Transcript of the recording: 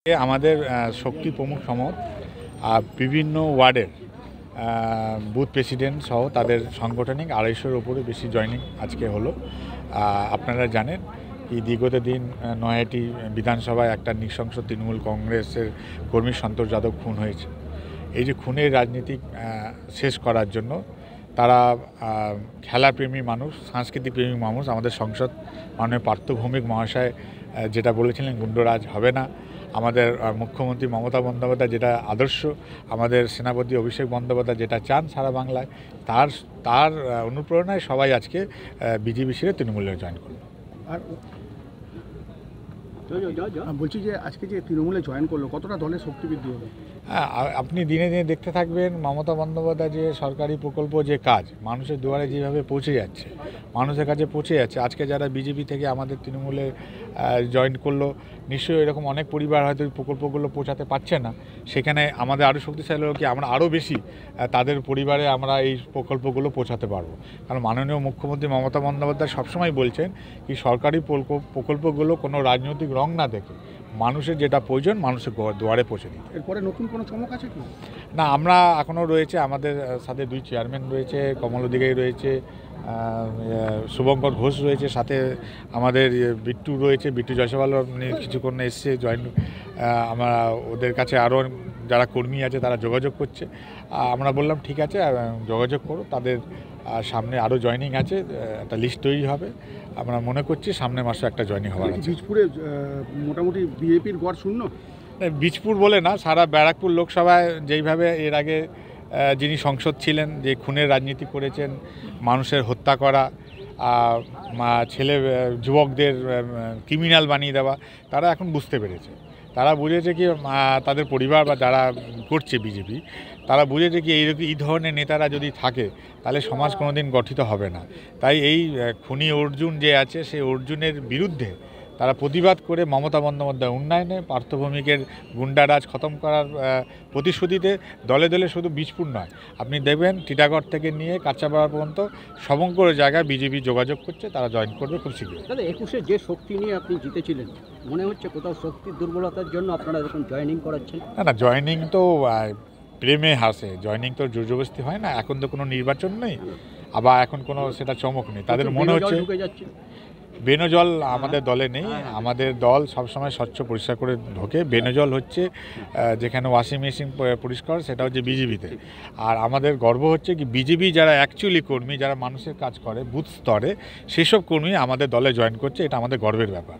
আমাদের শক্তি প্রমুখ সমত বিভিন্ন ওয়ার্ডের বুথ প্রেসিডেন্ট সহ তাদের সাংগঠনিক 250-র উপরে বেশি জয়েনিং আজকে হলো। আপনারা জানেন কি বিগত দিন নয়াটি বিধানসভায় একটা নৃশংস তৃণমূল কংগ্রেসের কর্মী সন্তোষ যাদব খুন হয়েছে। এই যে খুনের রাজনীতি শেষ করার জন্য তারা খেলাপ্রেমী মানুষ, সাংস্কৃতিক প্রেমী মানুষ, আমাদের সংসদ মাননীয় পার্থ ভৌমিক মহাশয় যেটা বলেছিলেন গুন্ডরাজ হবে না, আমাদের মুখ্যমন্ত্রী মমতা বন্দ্যোপাধ্যায় যেটা আদর্শ, আমাদের সেনাপতি অভিষেক বন্দ্যোপাধ্যায় যেটা চান সারা বাংলায়, তার অনুপ্রেরণায় সবাই আজকে বিজেপি ছেড়ে তৃণমূলে জয়েন করল। আর বলছি যে আজকে যে তৃণমূলে জয়েন করলো কতটা দলের শক্তি বৃদ্ধি হবে? হ্যাঁ, আপনি দিনে দিনে দেখতে থাকবেন মমতা বন্দ্যোপাধ্যায় যে সরকারি প্রকল্প যে কাজ মানুষের দুয়ারে যেভাবে পৌঁছে যাচ্ছে, মানুষের কাছে পৌঁছে যাচ্ছে। আজকে যারা বিজেপি থেকে আমাদের তৃণমূলে জয়েন করলো, নিশ্চয়ই এরকম অনেক পরিবার হয়তো প্রকল্পগুলো পৌঁছাতে পারছে না, সেখানে আমাদের আরও শক্তিশালী হলো কি আমরা আরও বেশি তাদের পরিবারে আমরা এই প্রকল্পগুলো পৌঁছাতে পারবো। কারণ মাননীয় মুখ্যমন্ত্রী মমতা বন্দ্যোপাধ্যায় সবসময় বলছেন কি সরকারি প্রকল্পগুলো কোনো রাজনৈতিক রং না দেখে মানুষের যেটা প্রয়োজন মানুষের দুয়ারে পৌঁছে দিতে। এরপরে নতুন কোনো চমক আছে কি? না, আমরা এখনও রয়েছে, আমাদের সাথে 2 চেয়ারম্যান রয়েছে, কমল অধিকারী রয়েছে, শুভঙ্কর ঘোষ রয়েছে, সাথে আমাদের বিট্টু রয়েছে, বিট্টু জয়সওয়াল কিছুক্ষণ এসছে জয়েন। আমরা ওদের কাছে আরও যারা কর্মী আছে তারা যোগাযোগ করছে। আমরা বললাম ঠিক আছে যোগাযোগ করো, তাদের সামনে আরও জয়েনিং আছে, একটা লিস্ট তৈরি হবে। আমরা মনে করছি সামনের মাসে একটা জয়েনিং হওয়ার আছে। বীজপুরে মোটামুটি বিজেপির গড় শূন্য? বীজপুর বলে না, সারা ব্যারাকপুর লোকসভায় যেইভাবে এর আগে যিনি সংসদ ছিলেন যে খুনের রাজনীতি করেছেন, মানুষের হত্যা করা, ছেলে যুবকদের ক্রিমিনাল বানিয়ে দেওয়া, তারা এখন বুঝতে পেরেছে। তারা বুঝেছে কি তাদের পরিবার বা যারা করছে বিজেপি, তারা বুঝেছে কি এই ধরনের নেতারা যদি থাকে তাহলে সমাজ কোনোদিন গঠিত হবে না। তাই এই খুনি অর্জুন যে আছে সেই অর্জুনের বিরুদ্ধে তারা প্রতিবাদ করে মমতা বন্দ্যোপাধ্যায় উন্নয়নে, পার্থ ভৌমিকের গুন্ডারাজ খতম করার প্রতিশ্রুতিতে দলে দলে শুধু বীজপুর নয়, আপনি দেখবেন টিটাগড় থেকে নিয়ে কাঁচাপাড়া পর্যন্ত সমগ্র জায়গায় বিজেপি যোগাযোগ করছে, তারা জয়েন করবে খুব শীঘ্রই। দাদা 21-এ যে শক্তি নিয়ে আপনি জিতেছিলেন, মনে হচ্ছে কোথাও শক্তির দুর্বলতার জন্য আপনারা এরকম জয়েনিং করাচ্ছেন? না, জয়েনিং তো প্রেমে হাসে, জয়েনিং তো জোরজবস্তি হয় না। এখন তো কোনো নির্বাচন নেই, আবার এখন কোনো সেটা চমক নেই। তাদের মনে হচ্ছে বেনজল আমাদের দলে নেই, আমাদের দল সবসময় স্বচ্ছ পরিষ্কার করে ঢোকে। বেনজল হচ্ছে যেখানে ওয়াশিং মেশিন পরিষ্কার, সেটা হচ্ছে বিজেপিতে। আর আমাদের গর্ব হচ্ছে কি বিজেপি যারা অ্যাকচুয়ালি কর্মী, যারা মানুষের কাজ করে বুথ স্তরে, সেসব কর্মী আমাদের দলে জয়েন করছে, এটা আমাদের গর্বের ব্যাপার।